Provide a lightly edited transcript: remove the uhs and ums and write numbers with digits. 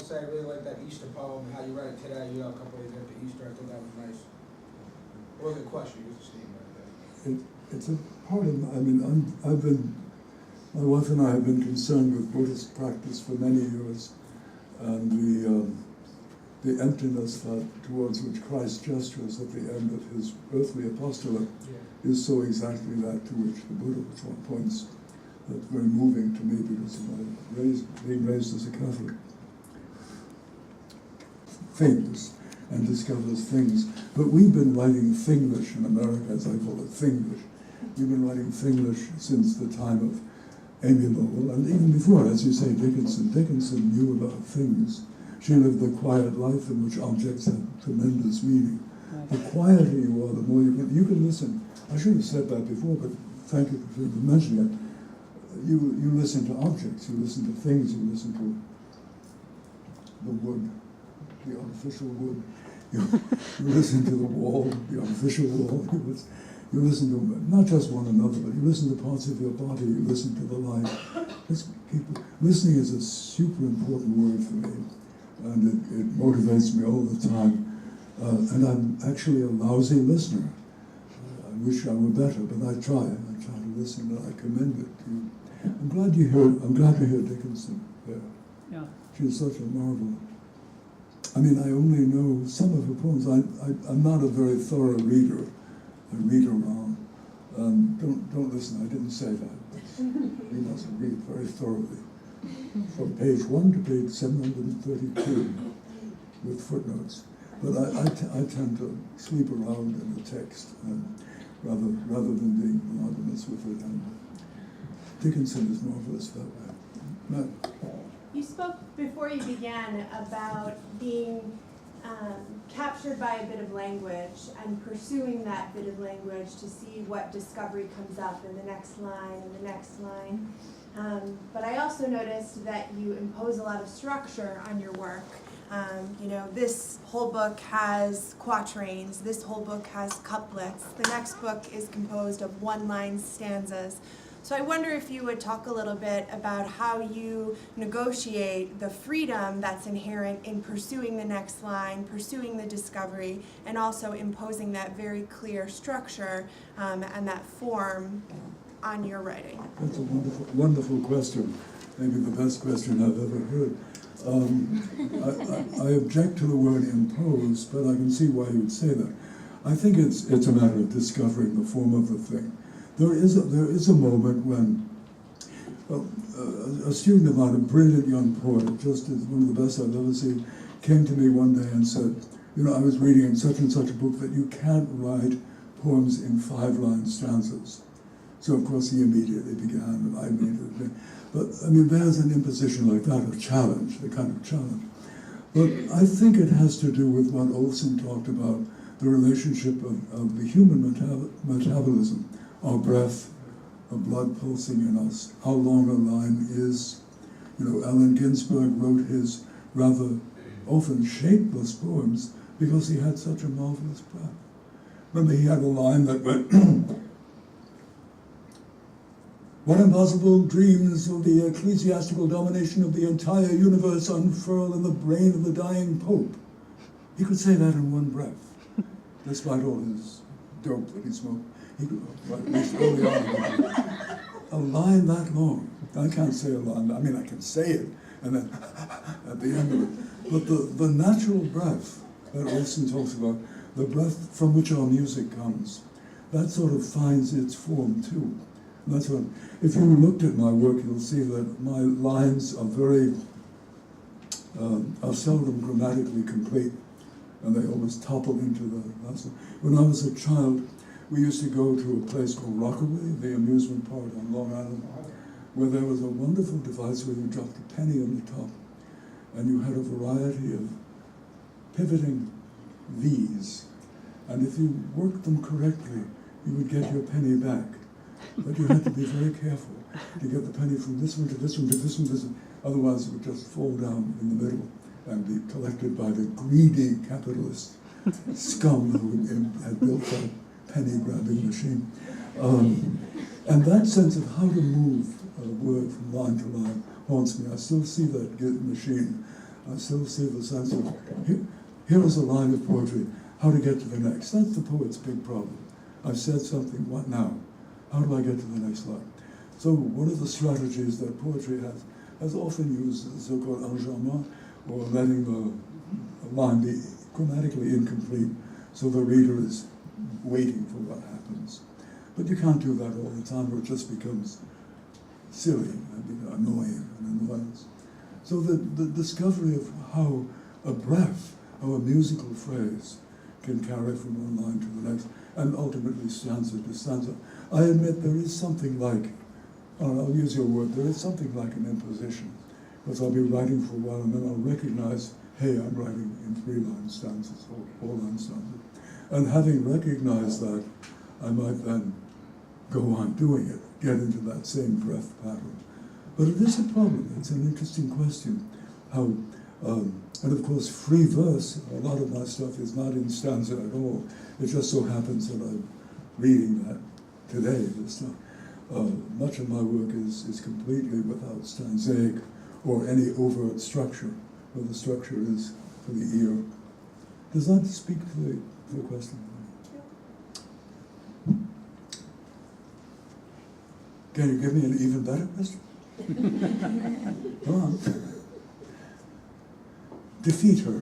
Say I really like that Easter poem, how you read it today, a couple days after Easter. I thought that was nice. It wasn't a question, it was a statement right It's a part of, my wife and I have been concerned with Buddhist practice for many years, and the emptiness that towards which Christ gestures at the end of his earthly apostolate is so exactly that to which the Buddha points. That's very moving to me because of being raised as a Catholic. Things and discovers things. But we've been writing Thinglish in America, as I call it, Thinglish. We've been writing Thinglish since the time of Amy Lowell, and even before, as you say, Dickinson. Dickinson knew about things. She lived the quiet life in which objects had tremendous meaning. The quieter you are, the more you can listen. I should have said that before, but thank you for mentioning it. You listen to objects, you listen to things, you listen to the wood, the artificial wood. You listen to the wall, the artificial wall. You listen to not just one another, but you listen to parts of your body, you listen to the light. Listening is a super important word for me, and it motivates me all the time. And I'm actually a lousy listener. I wish I were better, but I try. I try to listen, and I commend it to you. I'm glad to hear Dickinson there. Yeah. She's such a marvel. I mean, I only know some of her poems. I'm not a very thorough reader. I read around. Don't listen, I didn't say that. But you must read very thoroughly. From page 1 to page 732 with footnotes. But I tend to sleep around in the text rather than being monotonous with it. And Dickinson is marvelous that way. Matt. You spoke before you began about being captured by a bit of language and pursuing that bit of language to see what discovery comes up in the next line and the next line. But I also noticed that you impose a lot of structure on your work. This whole book has quatrains, this whole book has couplets, the next book is composed of one-line stanzas. So I wonder if you would talk a little bit about how you negotiate the freedom that's inherent in pursuing the next line, pursuing the discovery, and also imposing that very clear structure and that form on your writing. That's a wonderful, wonderful question. Maybe the best question I've ever heard. I object to the word impose, but I can see why you would say that. I think it's a matter of discovering the form of the thing. There is a moment when a student of mine, a brilliant young poet, just as one of the best I've ever seen, came to me one day and said, I was reading in such and such a book that you can't write poems in 5-line stanzas. So of course he immediately began, and I immediately. But I mean, there's an imposition like that, a challenge, the kind of challenge. But I think it has to do with what Olson talked about, the relationship of the human metabolism. Our breath, the blood pulsing in us, how long a line is. Allen Ginsberg wrote his rather often shapeless poems because he had such a marvelous breath. Remember, he had a line that went, "What impossible dreams of the ecclesiastical domination of the entire universe unfurl in the brain of the dying Pope." He could say that in one breath, despite all his dope that he smoked. He could, at least early on, a line that long. I can't say a line. I mean, I can say it, and then at the end of it. But the natural breath that Olson talks about, the breath from which our music comes, that sort of finds its form too. And that's what. If you looked at my work, you'll see that my lines are are seldom grammatically complete, and they always topple into the last one. When I was a child, we used to go to a place called Rockaway, the amusement park on Long Island, where there was a wonderful device where you dropped a penny on the top, and you had a variety of pivoting V's. And if you worked them correctly, you would get your penny back. But you had to be very careful to get the penny from this one to this one to this one to this one. Otherwise, it would just fall down in the middle and be collected by the greedy capitalist scum who had built that penny-grabbing machine. And that sense of how to move a word from line to line haunts me. I still see that machine. I still see the sense of, here is a line of poetry, how to get to the next. That's the poet's big problem. I've said something, what now? How do I get to the next line? So one of the strategies that poetry has often used the so-called enjambment, or letting the line be grammatically incomplete so the reader is waiting for what happens. But you can't do that all the time, or it just becomes silly, annoying, and annoyance. So the discovery of how a breath, how a musical phrase can carry from one line to the next, and ultimately stanza to stanza. I admit there is something like, I'll use your word, there is something like an imposition, because I'll be writing for a while and then I'll recognize, hey, I'm writing in 3-line stanzas or 4-line stanzas. And having recognized that, I might then go on doing it, get into that same breath pattern. But it is a problem, it's an interesting question. How, and of course, free verse, a lot of my stuff is not in stanza at all. It just so happens that I'm reading that today, this stuff. Much of my work is completely without stanzaic or any overt structure, where the structure is for the ear. Does that speak to the question? Can you give me an even better question? Come on. Defeat her.